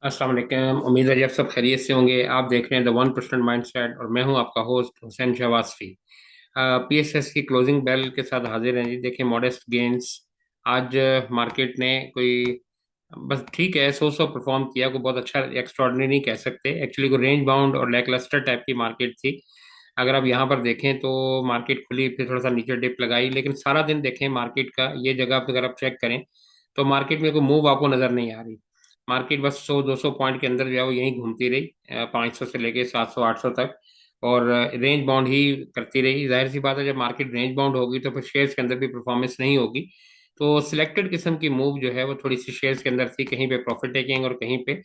अस्सलाम वालेकुम। उम्मीद है जी आप सब खैरियत से होंगे। आप देख रहे हैं द 1% माइंडसेट और मैं हूं आपका होस्ट हुसैन शहवाजफी। पीएसएस की क्लोजिंग बेल के साथ हाजिर हैं जी। देखिए, मॉडेस्ट गेंस आज मार्केट ने कोई बस ठीक है, सो परफॉर्म किया। कोई बहुत अच्छा एक्स्ट्रॉर्डिनरी नहीं कह सकते। एक्चुअली कोई रेंज बाउंड और लैकलस्टर टाइप की मार्केट थी। अगर आप यहाँ पर देखें तो मार्केट खुली, फिर थोड़ा सा नीचे डिप लगाई, लेकिन सारा दिन देखें मार्केट का ये जगह पे अगर आप चेक करें तो मार्केट में कोई मूव आपको नजर नहीं आ रही। मार्केट बस 100-200 पॉइंट के अंदर जो है वो यहीं घूमती रही, 500 से लेके 700-800 तक। और रेंज बाउंड ही करती रही। जाहिर सी बात है, जब मार्केट रेंज बाउंड होगी तो फिर शेयर्स के अंदर भी परफॉर्मेंस नहीं होगी। तो सिलेक्टेड किस्म की मूव जो है वो थोड़ी सी शेयर्स के अंदर थी, कहीं पे प्रॉफिट टेकिंग और कहीं पे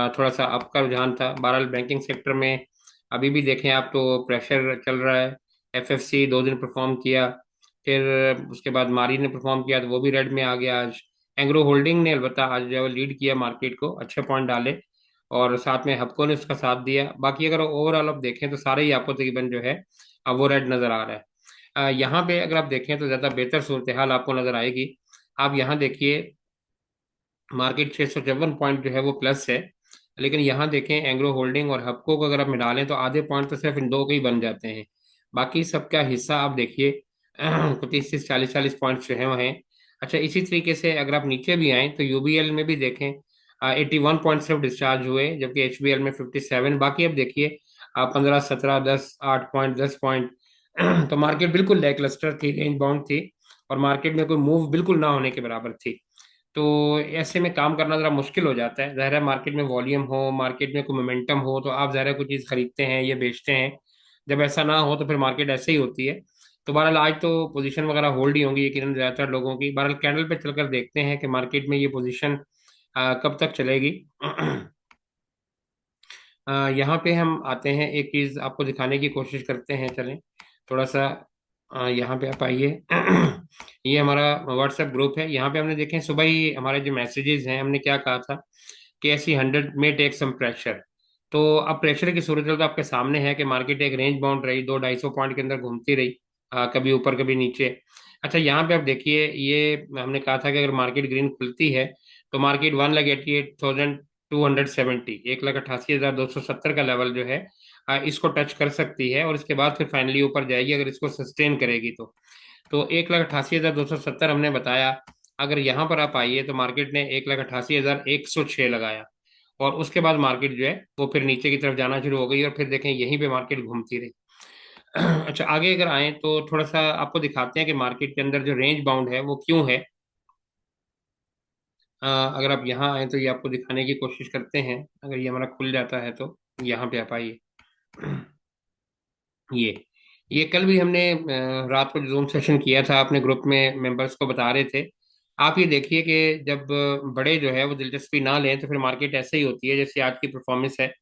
थोड़ा सा अप का रुझान था। बहरहाल बैंकिंग सेक्टर में अभी भी देखें आप तो प्रेशर चल रहा है। एफएफसी 2 दिन परफॉर्म किया, फिर उसके बाद मारी ने परफॉर्म किया तो वो भी रेड में आ गया आज। एंग्रो होल्डिंग ने अलबत्ता आज जो है वो लीड किया मार्केट को, अच्छे पॉइंट डाले और साथ में हपको ने उसका साथ दिया। बाकी अगर ओवरऑल आप देखें तो सारे ही आपको तकरीबन जो है अब वो रेड नजर आ रहा है। यहाँ पे अगर आप देखें तो ज़्यादा बेहतर सूरत हाल आपको नजर आएगी। आप यहाँ देखिए, मार्केट 654 पॉइंट जो है वो प्लस है, लेकिन यहाँ देखें एंग्रो होल्डिंग और हपको को अगर आप मिला लें तो आधे पॉइंट तो सिर्फ इन दो के ही बन जाते हैं। बाकी सबका हिस्सा आप देखिए 30-40 पॉइंट्स जो है वो हैं। अच्छा, इसी तरीके से अगर आप नीचे भी आए तो यूबीएल में भी देखें 81 पॉइंट सिर्फ डिस्चार्ज हुए, जबकि एचबीएल में 57। बाकी अब देखिए 15, 17, 10, 8 पॉइंट, 10 पॉइंट। तो मार्केट बिल्कुल लैकलस्टर थी, रेंज बाउंड थी और मार्केट में कोई मूव बिल्कुल ना होने के बराबर थी। तो ऐसे में काम करना जरा मुश्किल हो जाता है। ज़ाहिर है मार्केट में वॉल्यूम हो, मार्केट में कोई मोमेंटम हो तो आप ज़ाहिर है कोई चीज़ खरीदते हैं या बेचते हैं। जब ऐसा ना हो तो फिर मार्केट ऐसे ही होती है। तो बहरहाल आज तो पोजीशन वगैरह होल्ड ही होंगी यकीनन ज़्यादातर लोगों की। बहरहाल कैंडल पे चलकर देखते हैं कि मार्केट में ये पोजीशन कब तक चलेगी। यहाँ पे हम आते हैं, एक चीज़ आपको दिखाने की कोशिश करते हैं, चलें थोड़ा सा। यहाँ पे आप आइए। ये हमारा व्हाट्सएप ग्रुप है। यहाँ पे हमने देखें सुबह ही हमारे जो मैसेजेस हैं, हमने क्या कहा था कि ऐसी 100 में टेक सम प्रेशर। तो अब प्रेशर की सूरत तो आपके सामने है कि मार्केट एक रेंज बाउंड रही, 200-250 पॉइंट के अंदर घूमती रही, कभी ऊपर कभी नीचे। अच्छा, यहाँ पे आप देखिए, ये हमने कहा था कि अगर मार्केट ग्रीन खुलती है तो मार्केट 1,88,270, 1,88,270 का लेवल जो है इसको टच कर सकती है और इसके बाद फिर फाइनली ऊपर जाएगी अगर इसको सस्टेन करेगी तो 1,88,270 हमने बताया। अगर यहाँ पर आप आइए तो मार्केट ने 1,88,106 लगाया और उसके बाद मार्केट जो है वो फिर नीचे की तरफ जाना शुरू हो गई और फिर देखें यहीं पे मार्केट घूमती रही। अच्छा, आगे अगर आए तो थोड़ा सा आपको दिखाते हैं कि मार्केट के अंदर जो रेंज बाउंड है वो क्यों है। अगर आप यहाँ आए तो ये आपको दिखाने की कोशिश करते हैं। अगर ये हमारा खुल जाता है तो यहाँ पे आप आइए। ये ये कल भी हमने रात को जूम सेशन किया था, अपने ग्रुप में मेंबर्स को बता रहे थे। आप ये देखिए कि जब बड़े जो है वो दिलचस्पी ना लें तो फिर मार्केट ऐसे ही होती है जैसे आज की परफॉर्मेंस है।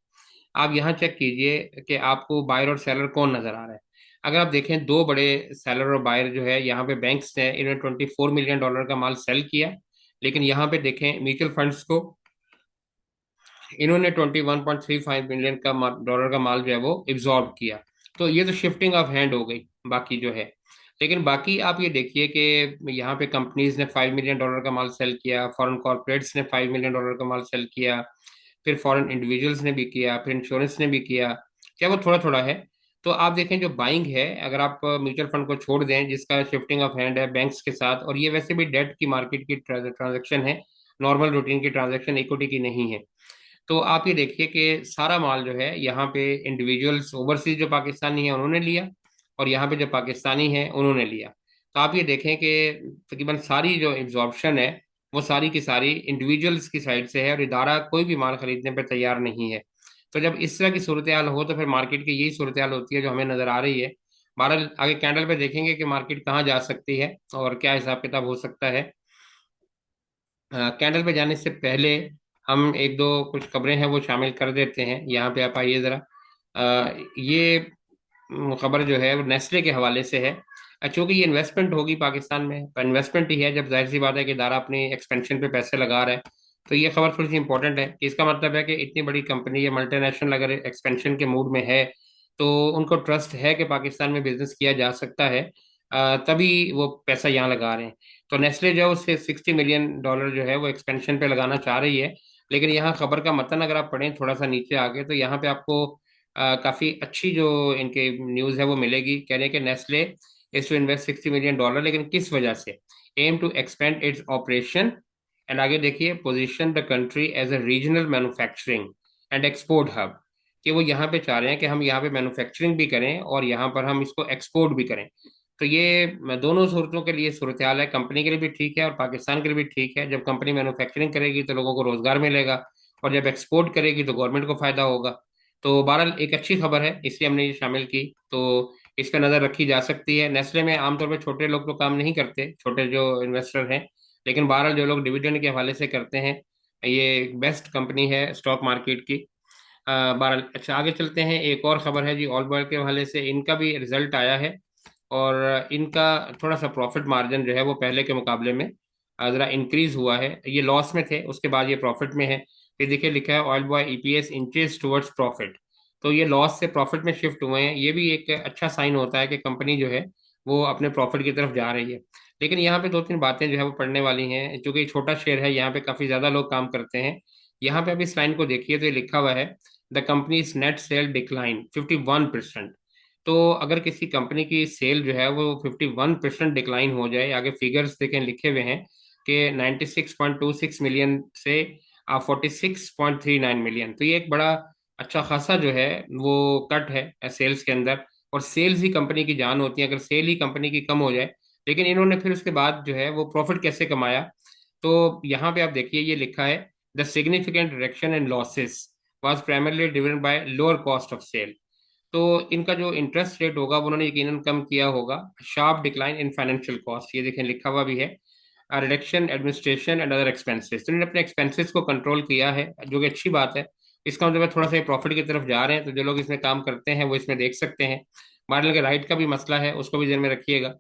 आप यहाँ चेक कीजिए कि आपको बायर और सेलर कौन नजर आ रहा है। अगर आप देखें दो बड़े सेलर और बायर जो है यहाँ पे बैंक्स ने, इन्होंने $24 मिलियन का माल सेल किया। लेकिन यहाँ पे देखें म्यूचुअल फंड्स को, इन्होंने $21.35 मिलियन का डॉलर का माल जो है वो एब्जॉर्ब किया। तो ये तो शिफ्टिंग ऑफ हैंड हो गई बाकी जो है। लेकिन बाकी आप ये देखिए कि यहाँ पे कंपनीज ने $5 मिलियन का माल सेल किया, फॉरेन कॉर्पोरेट्स ने $5 मिलियन का माल सेल किया, फिर फॉरेन इंडिविजुअल्स ने भी किया, फिर इंश्योरेंस ने भी किया। क्या वो थोड़ा थोड़ा है? तो आप देखें जो बाइंग है, अगर आप म्यूचुअल फंड को छोड़ दें जिसका शिफ्टिंग ऑफ हैंड है बैंक्स के साथ, और ये वैसे भी डेट की मार्केट की ट्रांजेक्शन है, नॉर्मल रूटीन की ट्रांजेक्शन, इक्विटी की नहीं है। तो आप ये देखिए कि सारा माल जो है यहाँ पे इंडिविजुअल्स ओवरसीज जो पाकिस्तानी है उन्होंने लिया और यहाँ पे जो पाकिस्तानी है उन्होंने लिया। तो आप ये देखें कि तकरीबन सारी जो एब्जॉर्प्शन है वो सारी की सारी इंडिविजुअल्स की साइड से है और इदारा कोई भी माल खरीदने पर तैयार नहीं है। तो जब इस तरह की सूरत हाल हो तो फिर मार्केट की यही सूरत हाल होती है जो हमें नजर आ रही है। बहरहाल आगे कैंडल पे देखेंगे कि मार्केट कहाँ जा सकती है और क्या हिसाब किताब हो सकता है। कैंडल पे जाने से पहले हम एक दो कुछ खबरें हैं वो शामिल कर देते हैं। यहाँ पे आप आइए ज़रा। ये खबर जो है वो नेस्ले के हवाले से है। चूंकि ये इन्वेस्टमेंट होगी पाकिस्तान में, पर इन्वेस्टमेंट ही है, जब जाहिर सी बात है कि इदारा अपनी एक्सपेंशन पे पैसे लगा रहा है तो ये खबर थोड़ी सी इंपॉर्टेंट है कि इसका मतलब है कि इतनी बड़ी कंपनी या मल्टीनेशनल अगर एक्सपेंशन के मूड में है तो उनको ट्रस्ट है कि पाकिस्तान में बिजनेस किया जा सकता है, तभी वो पैसा यहाँ लगा रहे हैं। तो नेस्ले जो है उससे $60 मिलियन जो है वो एक्सपेंशन पे लगाना चाह रही है। लेकिन यहाँ खबर का मतन अगर आप पढ़ें थोड़ा सा नीचे आगे, तो यहाँ पे आपको काफी अच्छी जो इनके न्यूज है वो मिलेगी। कह रहे हैं कि Nestle is to invest $60 million, लेकिन किस वजह से? Aim to expand its operation, and आगे देखिए, position the country as a regional manufacturing and export hub, कि वो यहाँ पे चाह रहे हैं कि हम यहाँ पे मैन्युफैक्चरिंग भी करें और यहाँ पर हम इसको एक्सपोर्ट भी करें। तो ये दोनों सूरतों के लिए सूरत हाल है, कंपनी के लिए भी ठीक है और पाकिस्तान के लिए भी ठीक है। जब कंपनी मैन्युफैक्चरिंग करेगी तो लोगों को रोजगार मिलेगा, और जब एक्सपोर्ट करेगी तो गवर्नमेंट को फायदा होगा। तो बहरहाल एक अच्छी खबर है, इसलिए हमने ये शामिल की। तो इस पर नजर रखी जा सकती है। नेस्ले में आमतौर पर छोटे लोग तो काम नहीं करते, छोटे जो इन्वेस्टर हैं, लेकिन बहरहाल जो लोग डिविडेंड के हवाले से करते हैं, ये बेस्ट कंपनी है स्टॉक मार्केट की। बहरहाल अच्छा, आगे चलते हैं। एक और खबर है जी, ऑल बॉयल के हवाले से। इनका भी रिजल्ट आया है, और इनका थोड़ा सा प्रॉफिट मार्जिन जो है वो पहले के मुकाबले में ज़रा इंक्रीज हुआ है। ये लॉस में थे, उसके बाद ये प्रॉफिट में है। ये देखिए लिखा है oil boy EPS inches towards profit. तो ये लॉस से प्रॉफिट में शिफ्ट हुए हैं, ये भी एक अच्छा साइन होता है कि कंपनी जो है वो अपने प्रॉफिट की तरफ जा रही है। लेकिन यहाँ पे दो तीन बातें जो है वो पढ़ने वाली हैं, चूंकि छोटा शेयर है, यहाँ पे काफ़ी ज़्यादा लोग काम करते हैं। यहाँ पे अभी इस लाइन को देखिए तो ये लिखा हुआ है, the companies net cell decline 51%। तो अगर किसी कंपनी की सेल जो है वो 51% डिक्लाइन हो जाए, आगे फिगर्स देखें लिखे हुए हैं कि 96.26 मिलियन से 46.39 मिलियन, तो ये एक बड़ा अच्छा खासा जो है वो कट है सेल्स के अंदर। और सेल्स ही कंपनी की जान होती है, अगर सेल ही कंपनी की कम हो जाए, लेकिन इन्होंने फिर उसके बाद जो है वो प्रॉफिट कैसे कमाया? तो यहाँ पे आप देखिए ये लिखा है, the significant reduction in losses was primarily driven by lower cost of sale. तो इनका जो इंटरेस्ट रेट होगा वो उन्होंने यकीनन कम किया होगा। Sharp decline in financial cost, ये देखें लिखा हुआ भी है, reduction administration and other expenses. तो इन्होंने अपने एक्सपेंसेस को कंट्रोल किया है, जो कि अच्छी बात है। इसका मतलब है थोड़ा सा प्रॉफिट की तरफ जा रहे हैं, तो जो लोग इसमें काम करते हैं वो इसमें देख सकते हैं। मॉडल के राइट का भी मसला है, उसको भी ध्यान में रखिएगा।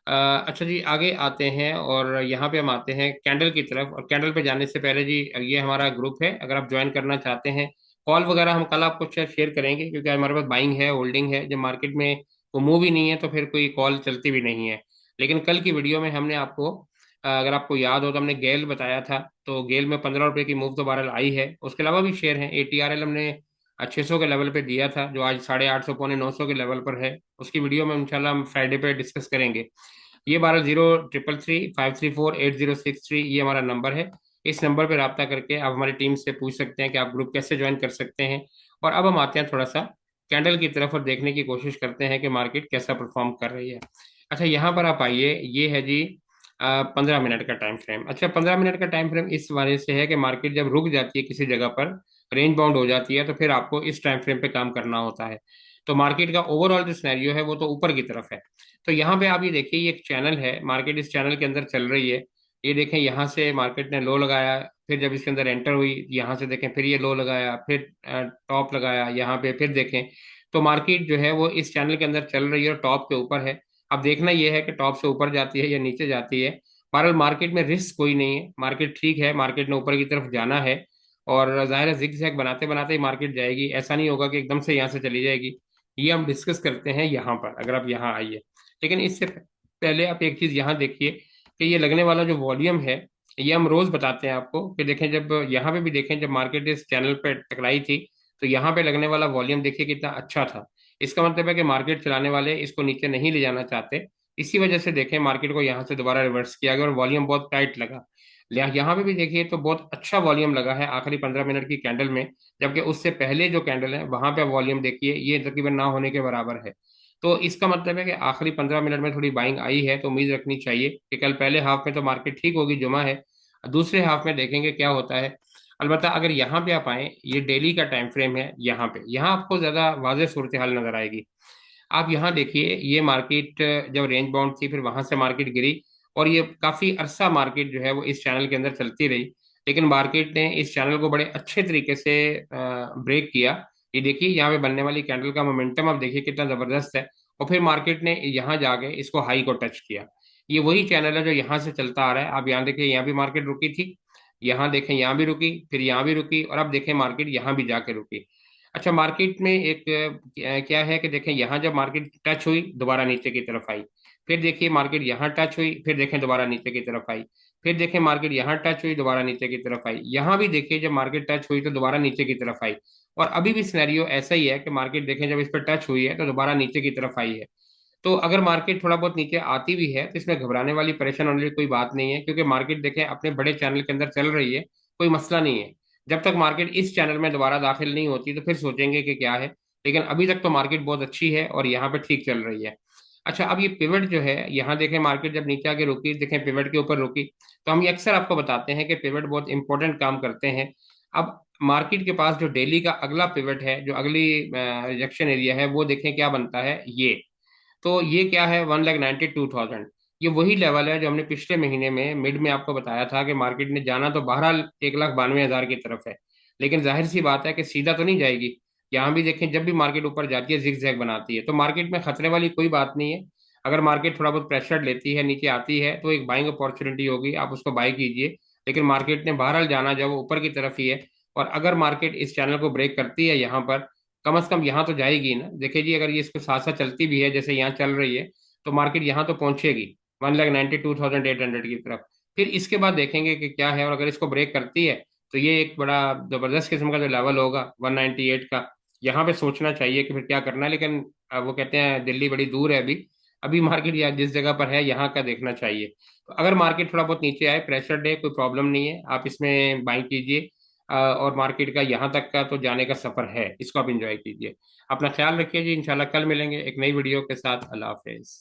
अच्छा जी, आगे आते हैं और यहाँ पे हम आते हैं कैंडल की तरफ। और कैंडल पे जाने से पहले जी, ये हमारा ग्रुप है, अगर आप ज्वाइन करना चाहते हैं, कॉल वगैरह हम कल आपको शेयर करेंगे, क्योंकि हमारे पास बाइंग है, होल्डिंग है। जब मार्केट में वो मूव ही नहीं है तो फिर कोई कॉल चलती भी नहीं है। लेकिन कल की वीडियो में हमने आपको, अगर आपको याद हो तो हमने गेल बताया था, तो गेल में 15 रुपए की मूव तो बहरहाल आई है। उसके अलावा भी शेयर हैं, एटीआरएल हमने 600 के लेवल पे दिया था, जो आज 850 पौने 900 के लेवल पर है। उसकी वीडियो में इंशाल्लाह हम फ्राइडे पे डिस्कस करेंगे। ये 120333 534 8063, ये हमारा नंबर है। इस नंबर पर रब्ता करके आप हमारी टीम से पूछ सकते हैं कि आप ग्रुप कैसे ज्वाइन कर सकते हैं। और अब हम आते हैं थोड़ा सा कैंडल की तरफ और देखने की कोशिश करते हैं कि मार्केट कैसा परफॉर्म कर रही है। अच्छा, यहाँ पर आप आइए, ये है जी 15 मिनट का टाइम फ्रेम। अच्छा, 15 मिनट का टाइम फ्रेम इस वजह से है कि मार्केट जब रुक जाती है किसी जगह पर, रेंज बाउंड हो जाती है, तो फिर आपको इस टाइम फ्रेम पे काम करना होता है। तो मार्केट का ओवरऑल जो सिनेरियो है वो तो ऊपर की तरफ है। तो यहाँ पे आप ये देखिए, ये एक चैनल है, मार्केट इस चैनल के अंदर चल रही है। ये देखें, यहाँ से मार्केट ने लो लगाया, फिर जब इसके अंदर एंटर हुई यहाँ से देखें, फिर ये लो लगाया, फिर टॉप लगाया यहाँ पे, फिर देखें। तो मार्केट जो है वो इस चैनल के अंदर चल रही है और टॉप के ऊपर है। अब देखना यह है कि टॉप से ऊपर जाती है या नीचे जाती है। बहरहाल मार्केट में रिस्क कोई नहीं है, मार्केट ठीक है, मार्केट ने ऊपर की तरफ जाना है। और जाहिर है जिग जैग बनाते बनाते ही मार्केट जाएगी, ऐसा नहीं होगा कि एकदम से यहाँ से चली जाएगी। ये हम डिस्कस करते हैं यहाँ पर, अगर आप यहाँ आइए। लेकिन इससे पहले आप एक चीज यहाँ देखिए कि ये लगने वाला जो वॉल्यूम है, ये हम रोज बताते हैं आपको कि देखें, जब यहाँ पे भी देखें, जब मार्केट इस चैनल पे टकराई थी, तो यहाँ पे लगने वाला वॉल्यूम देखिए कितना अच्छा था। इसका मतलब है कि मार्केट चलाने वाले इसको नीचे नहीं ले जाना चाहते। इसी वजह से देखें मार्केट को यहाँ से दोबारा रिवर्स किया गया और वॉल्यूम बहुत टाइट लगा। यहाँ पे भी देखिए तो बहुत अच्छा वॉल्यूम लगा है आखिरी 15 मिनट की कैंडल में, जबकि उससे पहले जो कैंडल है वहां पे वॉल्यूम देखिए ये तकरीबन ना होने के बराबर है। तो इसका मतलब है कि आखिरी 15 मिनट में थोड़ी बाइंग आई है, तो उम्मीद रखनी चाहिए कि कल पहले हाफ में तो मार्केट ठीक होगी, जुमा है। दूसरे हाफ में देखेंगे क्या होता है। अलबत्ता अगर यहाँ पे आप आए, ये डेली का टाइम फ्रेम है, यहाँ पे यहाँ आपको ज्यादा वाज़ेह सूरत हाल नजर आएगी। आप यहाँ देखिए, ये मार्केट जब रेंज बाउंड थी, फिर वहां से मार्केट गिरी, और ये काफी अरसा मार्केट जो है वो इस चैनल के अंदर चलती रही। लेकिन मार्केट ने इस चैनल को बड़े अच्छे तरीके से ब्रेक किया। ये देखिए यहाँ पे बनने वाली कैंडल का मोमेंटम आप देखिए कितना जबरदस्त है। और फिर मार्केट ने यहाँ जाके इसको हाई को टच किया। ये वही चैनल है जो यहाँ से चलता आ रहा है। आप यहाँ देखिए, यहाँ भी मार्केट रुकी थी, यहाँ देखें यहाँ भी रुकी, फिर यहाँ भी रुकी, और अब देखें मार्केट यहाँ भी जाके रुकी। अच्छा, मार्केट में एक क्या है कि देखें, यहाँ जब मार्केट टच हुई दोबारा नीचे की तरफ आई, फिर देखिए मार्केट यहाँ टच हुई, फिर देखें दोबारा नीचे की तरफ आई। फिर देखें मार्केट यहाँ टच हुई, दोबारा नीचे की तरफ आई, यहाँ भी देखिए जब मार्केट टच हुई तो दोबारा नीचे की तरफ आई। और अभी भी सिनेरियो ऐसा ही है कि मार्केट देखें जब इस पर टच हुई है तो दोबारा नीचे की तरफ आई है। तो अगर मार्केट थोड़ा बहुत नीचे आती भी है तो इसमें घबराने वाली, परेशान होने वाली कोई बात नहीं है, क्योंकि मार्केट देखें अपने बड़े चैनल के अंदर चल रही है, कोई मसला नहीं है। जब तक मार्केट इस चैनल में दोबारा दाखिल नहीं होती तो फिर सोचेंगे कि क्या है। लेकिन अभी तक तो मार्केट बहुत अच्छी है और यहाँ पे ठीक चल रही है। अच्छा, अब ये पिवट जो है, यहाँ देखें मार्केट जब नीचे आके रुकी, देखें पिवट के ऊपर रुकी, तो हम ये अक्सर आपको बताते हैं कि पिवट बहुत इंपॉर्टेंट काम करते हैं। अब मार्केट के पास जो डेली का अगला पिवट है, जो अगली रिजेक्शन एरिया है, वो देखें क्या बनता है ये। तो ये क्या है, 1,92,000। ये वही लेवल है जो हमने पिछले महीने में मिड में आपको बताया था कि मार्केट ने जाना तो बहरहाल 1,92,000 की तरफ है। लेकिन जाहिर सी बात है कि सीधा तो नहीं जाएगी। यहाँ भी देखें जब भी मार्केट ऊपर जाती है जिग जैग बनाती है, तो मार्केट में खतरे वाली कोई बात नहीं है। अगर मार्केट थोड़ा बहुत प्रेशर लेती है, नीचे आती है, तो एक बाइंग अपॉर्चुनिटी होगी, आप उसको बाय कीजिए। लेकिन मार्केट ने बहरहाल जाना जब वो ऊपर की तरफ ही है। और अगर मार्केट इस चैनल को ब्रेक करती है यहाँ पर, कम से कम यहाँ तो जाएगी ना। देखिए जी, अगर ये इसके साथ साथ चलती भी है जैसे यहाँ चल रही है, तो मार्केट यहाँ तो पहुंचेगी 1,92,800 की तरफ। फिर इसके बाद देखेंगे कि क्या है, और अगर इसको ब्रेक करती है तो ये एक बड़ा जबरदस्त किस्म का जो लेवल होगा 198 का, यहाँ पे सोचना चाहिए कि फिर क्या करना है। लेकिन वो कहते हैं दिल्ली बड़ी दूर है अभी। अभी मार्केट या जिस जगह पर है यहाँ का देखना चाहिए। तो अगर मार्केट थोड़ा बहुत नीचे आए, प्रेशर डे, कोई प्रॉब्लम नहीं है, आप इसमें बाइंग कीजिए। और मार्केट का यहाँ तक का तो जाने का सफर है, इसको आप एंजॉय कीजिए। अपना ख्याल रखिए जी, इंशाल्लाह कल मिलेंगे एक नई वीडियो के साथ। अल्लाह हाफिज।